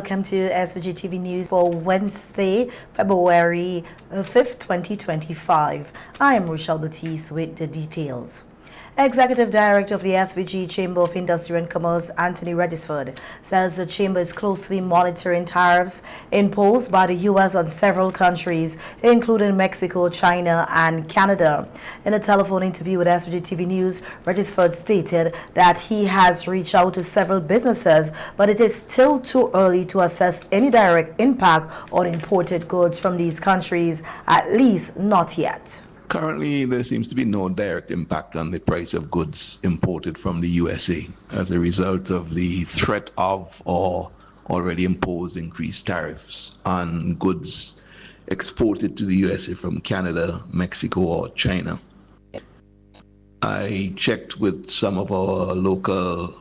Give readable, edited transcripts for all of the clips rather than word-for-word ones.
welcome to SVG-TV News for Wednesday, February 5th, 2025. I am Rochelle Batiste with the details. Executive Director of the SVG Chamber of Industry and Commerce, Anthony Regisford, says the chamber is closely monitoring tariffs imposed by the U.S. on several countries, including Mexico, China, and Canada. In a telephone interview with SVG-TV News, Regisford stated that he has reached out to several businesses, but it is still too early to assess any direct impact on imported goods from these countries, at least not yet. Currently, there seems to be no direct impact on the price of goods imported from the USA as a result of the threat of or already imposed increased tariffs on goods exported to the USA from Canada, Mexico, or China. I checked with some of our local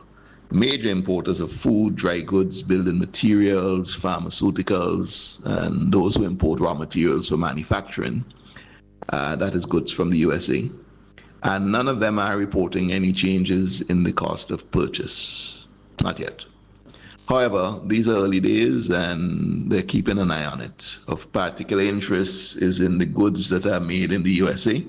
major importers of food, dry goods, building materials, pharmaceuticals, and those who import raw materials for manufacturing. That is goods from the USA, and none of them are reporting any changes in the cost of purchase, not yet. However, these are early days and they're keeping an eye on it. Of particular interest is in the goods that are made in the USA,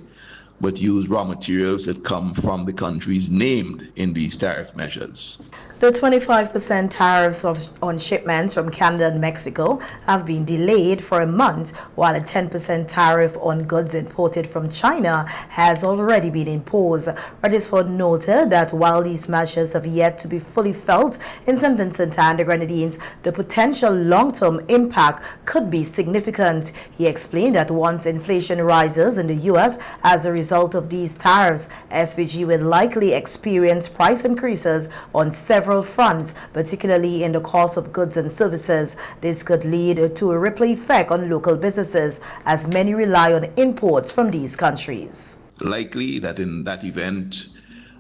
but use raw materials that come from the countries named in these tariff measures. The 25% tariffs on shipments from Canada and Mexico have been delayed for a month, while a 10% tariff on goods imported from China has already been imposed. Regisford noted that while these measures have yet to be fully felt in St. Vincent and the Grenadines, the potential long-term impact could be significant. He explained that once inflation rises in the U.S. as a result of these tariffs, SVG will likely experience price increases on several fronts, particularly in the cost of goods and services. This could lead to a ripple effect on local businesses, as many rely on imports from these countries. Likely that in that event,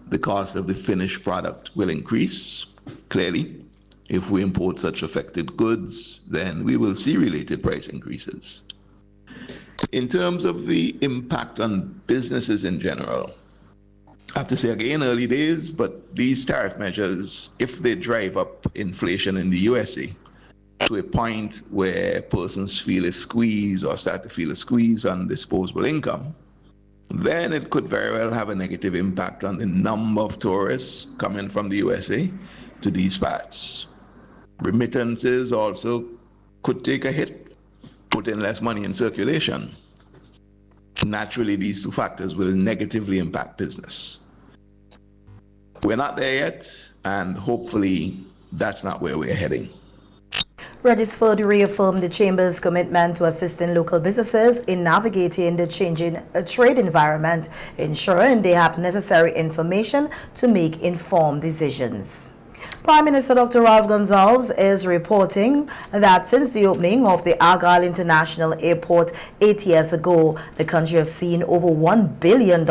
the cost of the finished product will increase. Clearly, if we import such affected goods, then we will see related price increases. In terms of the impact on businesses in general, I have to say again, early days, but these tariff measures, if they drive up inflation in the USA to a point where persons feel a squeeze or start to feel a squeeze on disposable income, then it could very well have a negative impact on the number of tourists coming from the USA to these parts. Remittances also could take a hit, put in less money in circulation. Naturally, these two factors will negatively impact business. We're not there yet, and hopefully that's not where we're heading. Regisford reaffirmed the Chamber's commitment to assisting local businesses in navigating the changing trade environment, ensuring they have necessary information to make informed decisions. Prime Minister Dr. Ralph Gonsalves is reporting that since the opening of the Argyle International Airport 8 years ago, the country has seen over $1 billion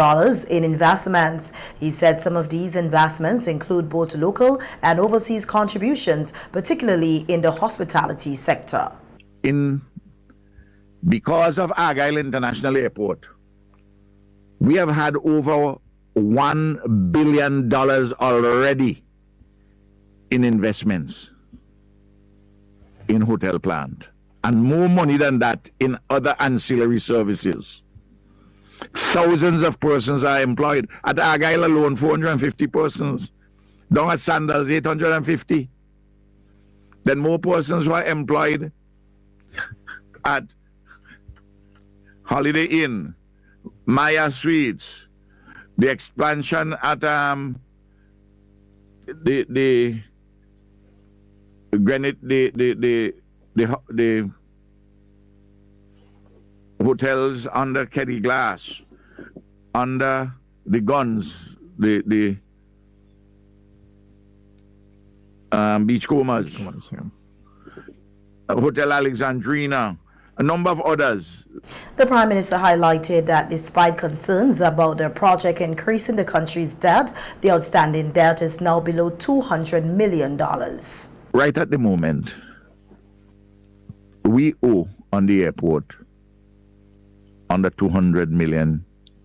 in investments. He said some of these investments include both local and overseas contributions, particularly in the hospitality sector. Because of Argyle International Airport, we have had over $1 billion already in investments in hotel plant, and more money than that in other ancillary services. Thousands of persons are employed. At Argyle alone, 450 persons. Down at Sandals, 850. Then more persons were employed at Holiday Inn, Maya Suites, the expansion at the hotels under Keddy Glass, under the Guns, the Beachcombers, Hotel Alexandrina, a number of others. The Prime Minister highlighted that despite concerns about the project increasing the country's debt, the outstanding debt is now below $200 million. Right at the moment, we owe on the airport under 200 million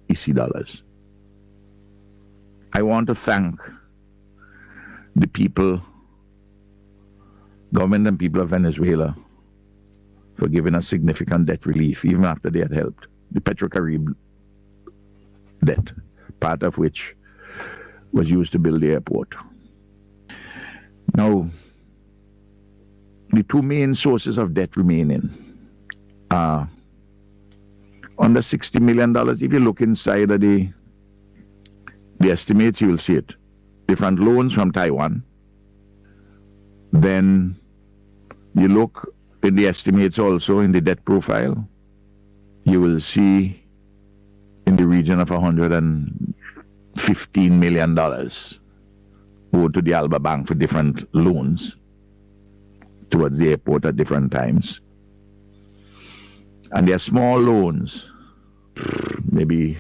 EC dollars. I want to thank the people government and people of Venezuela for giving us significant debt relief, even after they had helped. The Petrocaribe debt, part of which was used to build the airport. Now, the two main sources of debt remaining are under $60 million. If you look inside of the estimates, you will see it. Different loans from Taiwan. Then you look in the estimates also in the debt profile, you will see in the region of $115 million owed to the Alba Bank for different loans towards the airport at different times. And there are small loans, maybe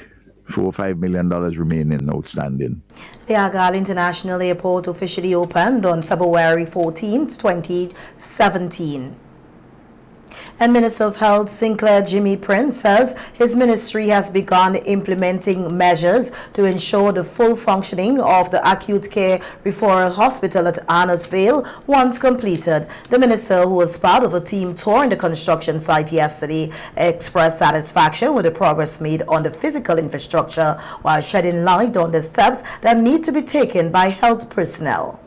$4 or $5 million remaining outstanding. The Agal International Airport officially opened on February 14, 2017. And Minister of Health Sinclair Jimmy Prince says his ministry has begun implementing measures to ensure the full functioning of the acute care referral hospital at Arnesville once completed. The minister, who was part of a team touring the construction site yesterday, expressed satisfaction with the progress made on the physical infrastructure while shedding light on the steps that need to be taken by health personnel.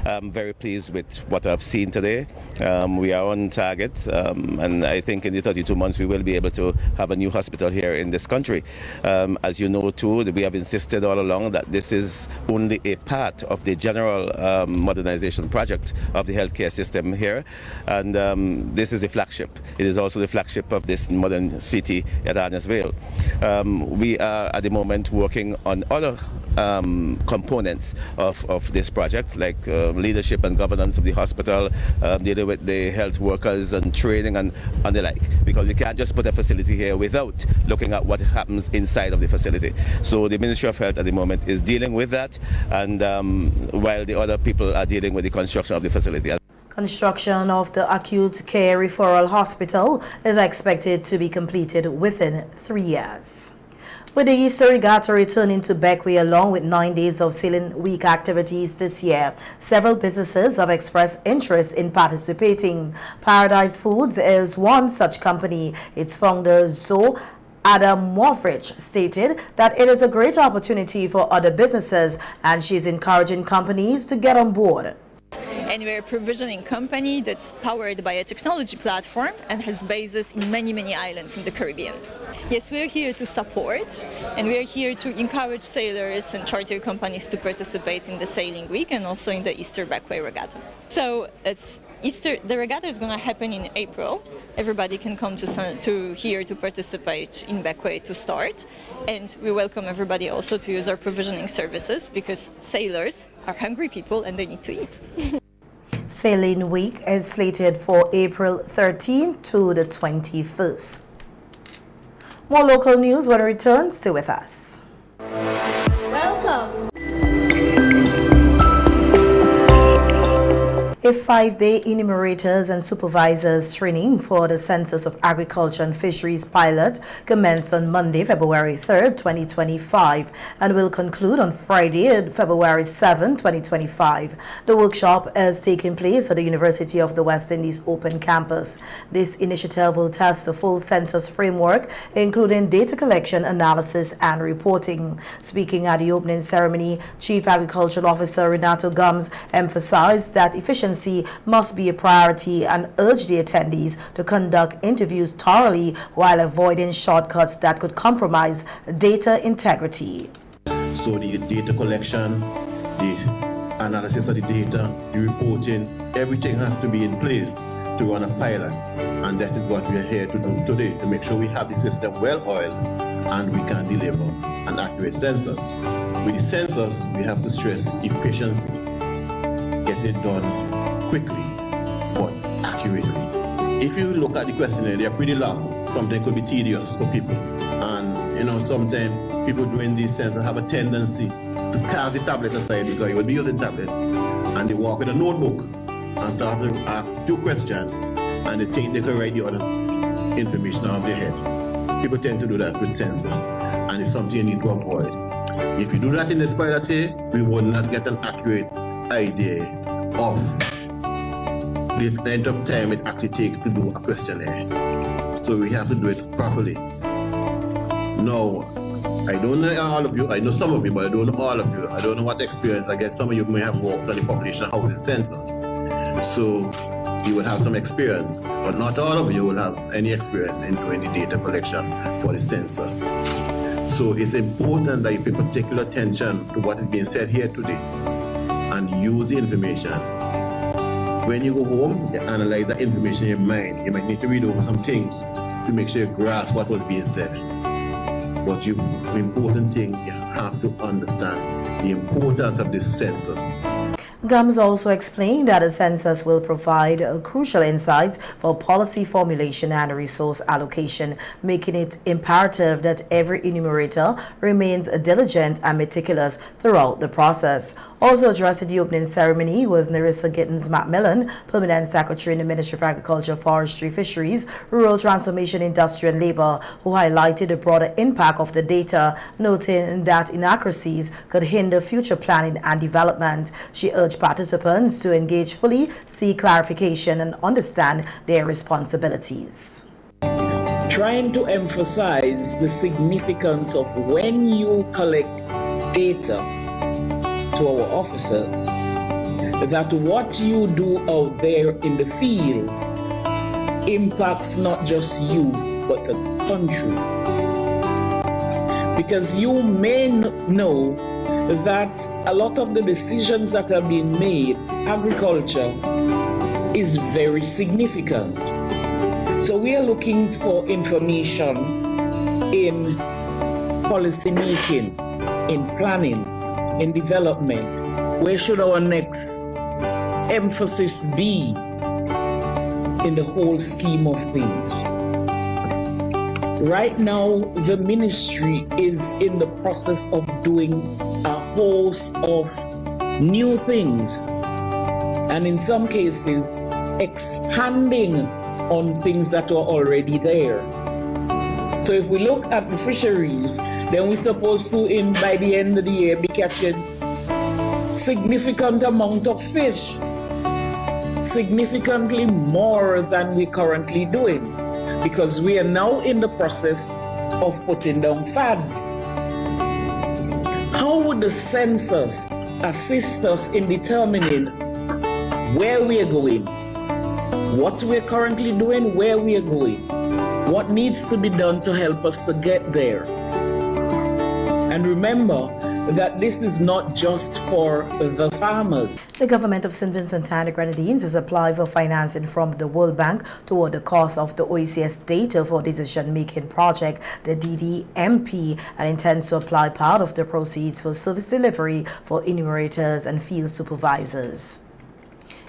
I'm very pleased with what I've seen today. We are on target, and I think in the 32 months we will be able to have a new hospital here in this country. As you know too, we have insisted all along that this is only a part of the general modernization project of the healthcare system here, and this is the flagship. It is also the flagship of this modern city at Arnesville. We are at the moment working on other components of this project, like leadership and governance of the hospital, dealing with the health workers and training and the like, because we can't just put a facility here without looking at what happens inside of the facility. So the Ministry of Health at the moment is dealing with that, and while the other people are dealing with the construction of the facility. Construction of the acute care referral hospital is expected to be completed within 3 years. With the Easter Regatta returning to Bequia along with 9 days of Sailing Week activities this year, several businesses have expressed interest in participating. Paradise Foods is one such company. Its founder, Zoe Adam Morfridge, stated that it is a great opportunity for other businesses, and she's encouraging companies to get on board. And we're a provisioning company that's powered by a technology platform and has bases in many islands in the Caribbean. Yes, we're here to support, and we're here to encourage sailors and charter companies to participate in the Sailing Week and also in the Easter Bequia Regatta. So it's Easter. The regatta is going to happen in April. Everybody can come to here to participate in Bequia to start, and we welcome everybody also to use our provisioning services, because sailors are hungry people and they need to eat. Sailing Week is slated for April 13th to the 21st. More local news when it returns. Stay with us. Welcome. A 5-day enumerators and supervisors training for the Census of Agriculture and Fisheries pilot commenced on Monday, February 3rd, 2025, and will conclude on Friday, February 7, 2025. The workshop is taking place at the University of the West Indies Open Campus. This initiative will test the full census framework, including data collection, analysis, and reporting. Speaking at the opening ceremony, Chief Agricultural Officer Renato Gums emphasized that efficiency must be a priority and urged the attendees to conduct interviews thoroughly while avoiding shortcuts that could compromise data integrity. So the data collection, the analysis of the data, the reporting, everything has to be in place to run a pilot, and that is what we are here to do today, to make sure we have the system well oiled and we can deliver an accurate census. With the census, we have to stress efficiency. Get it done quickly but accurately. If you look at the questionnaire, they're pretty long. Something could be tedious for people, and sometimes people doing these census have a tendency to cast the tablet aside, because you will be using tablets, and they walk with a notebook and start to ask 2 questions, and they think they can write the other information off their head. People tend to do that with census, and it's something you need to avoid. If you do that in this pilot here, we will not get an accurate idea of the length of time it actually takes to do a questionnaire. So we have to do it properly. Now, I don't know all of you, I know some of you, but I don't know all of you. I don't know what experience, I guess some of you may have worked on the population housing center. So you will have some experience, but not all of you will have any experience in doing the data collection for the census. So it's important that you pay particular attention to what is being said here today and use the information. When you go home, you analyze the information in your mind. You might need to read over some things to make sure you grasp what was being said. But the important thing, you have to understand the importance of this census. Gums also explained that the census will provide crucial insights for policy formulation and resource allocation, making it imperative that every enumerator remains diligent and meticulous throughout the process. Also addressing the opening ceremony was Narissa Gittins-Macmillan, Permanent Secretary in the Ministry of Agriculture, Forestry, Fisheries, Rural Transformation, Industry and Labour, who highlighted the broader impact of the data, noting that inaccuracies could hinder future planning and development. She urged participants to engage fully, seek clarification and understand their responsibilities. Trying to emphasize the significance of when you collect data to our officers, that what you do out there in the field impacts not just you, but the country. Because you may know that a lot of the decisions that are being made, agriculture is very significant. So we are looking for information in policy making, in planning, in development. Where should our next emphasis be in the whole scheme of things? Right now, the ministry is in the process of doing a host of new things, and in some cases, expanding on things that are already there. So if we look at the fisheries, then we're supposed to, by the end of the year, be catching significant amount of fish, significantly more than we're currently doing, because we are now in the process of putting down fads. How would the census assist us in determining where we are going, what we're currently doing, where we are going, what needs to be done to help us to get there? And remember that this is not just for the farmers. The government of St. Vincent and the Grenadines has applied for financing from the World Bank toward the cost of the OECS Data for Decision-Making Project, the DDMP, and intends to apply part of the proceeds for service delivery for enumerators and field supervisors.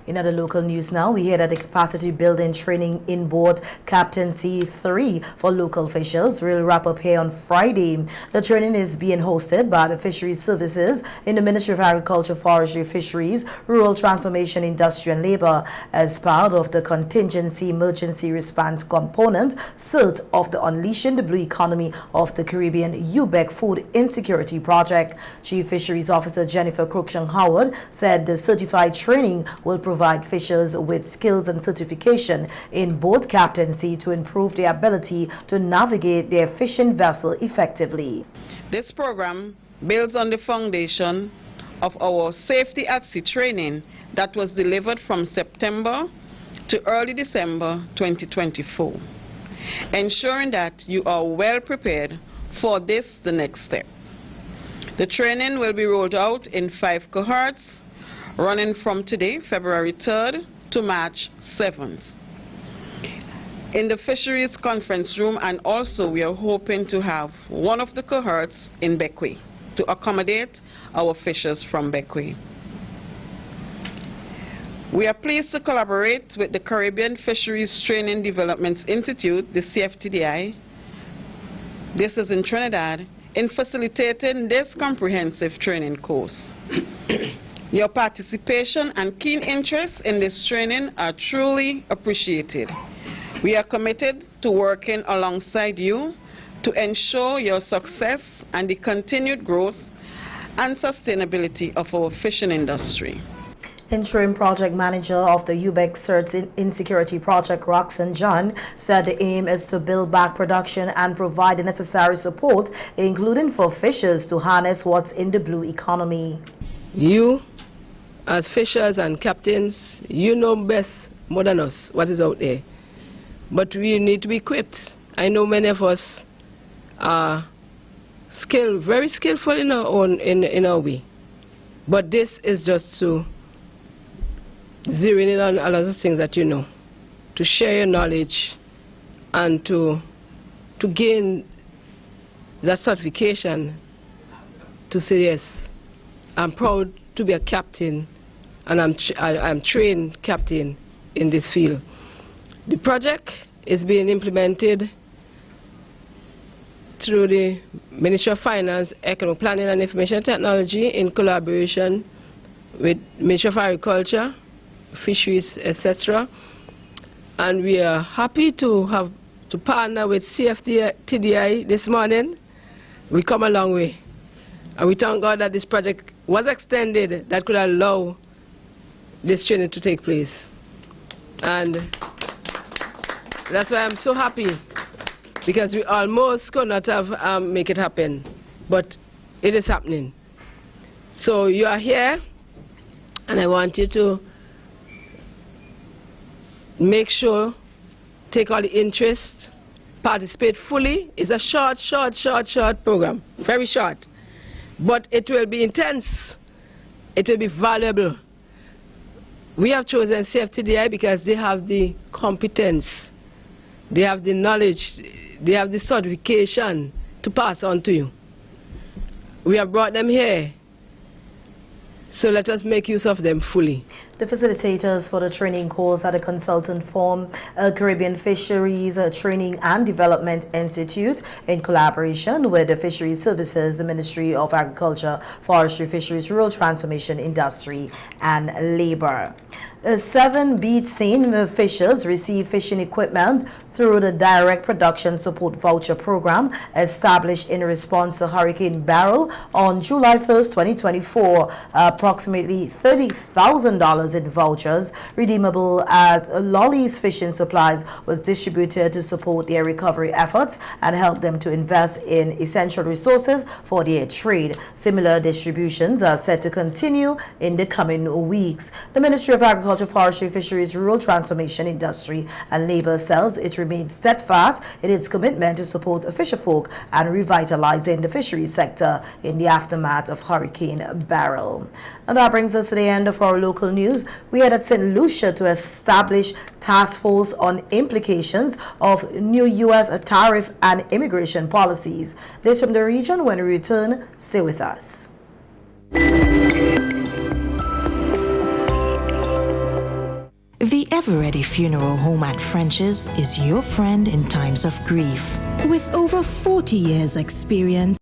In other local news now, we hear that the capacity building training in board Captaincy 3 for local officials will wrap up here on Friday. The training is being hosted by the Fisheries Services in the Ministry of Agriculture, Forestry, Fisheries, Rural Transformation, Industry and Labour as part of the Contingency Emergency Response Component CERT of the Unleashing the Blue Economy of the Caribbean UBEC Food Insecurity Project. Chief Fisheries Officer Jennifer Cruikshank-Howard said the certified training will provide fishers with skills and certification in boat captaincy to improve their ability to navigate their fishing vessel effectively. This program builds on the foundation of our safety at sea training that was delivered from September to early December 2024, ensuring that you are well prepared for the next step. The training will be rolled out in 5 cohorts, running from today, February 3rd, to March 7th. In the Fisheries Conference Room, and also we are hoping to have one of the cohorts in Bequia to accommodate our fishers from Bequia. We are pleased to collaborate with the Caribbean Fisheries Training Development Institute, the CFTDI, this is in Trinidad, in facilitating this comprehensive training course. Your participation and keen interest in this training are truly appreciated. We are committed to working alongside you to ensure your success and the continued growth and sustainability of our fishing industry. Interim project manager of the UBEC CERTS Insecurity Project, Roxanne John, said the aim is to build back production and provide the necessary support, including for fishers to harness what's in the blue economy. You, as fishers and captains, you know best more than us what is out there. But we need to be equipped. I know many of us are very skillful in our way. But this is just to zero in on a lot of things that you know, to share your knowledge and to gain that certification to say yes, I'm proud to be a captain and I'm trained captain in this field. The project is being implemented through the Ministry of Finance, Economic Planning and Information Technology in collaboration with Ministry of Agriculture, Fisheries, etc. And we are happy to have to partner with CFTDI this morning. We come a long way. And we thank God that this project was extended that could allow this training to take place. And that's why I'm so happy, because we almost could not have make it happen, but it is happening. So you are here, and I want you to make sure, take all the interest, participate fully. It's a short program, very short, but it will be intense. It will be valuable. We have chosen CFTDI because they have the competence, they have the knowledge, they have the certification to pass on to you. We have brought them here, so let us make use of them fully. The facilitators for the training course at the consultant firm Caribbean Fisheries Training and Development Institute, in collaboration with the Fisheries Services, the Ministry of Agriculture, Forestry, Fisheries, Rural Transformation, Industry and Labor. 7 beach scene fishers receive fishing equipment through the Direct Production Support Voucher Program established in response to Hurricane Beryl on July 1st, 2024. Approximately $30,000 in vouchers redeemable at Lolly's Fishing Supplies was distributed to support their recovery efforts and help them to invest in essential resources for their trade. Similar distributions are set to continue in the coming weeks. The Ministry of Agriculture, Forestry, Fisheries, Rural Transformation, Industry and Labor says it remains steadfast in its commitment to support fisherfolk and revitalizing the fisheries sector in the aftermath of Hurricane Beryl. And that brings us to the end of our local news. We head at St. Lucia to establish task force on implications of new U.S. tariff and immigration policies. This from the region. When we return, stay with us. The Ever-Ready Funeral Home at French's is your friend in times of grief. With over 40 years experience,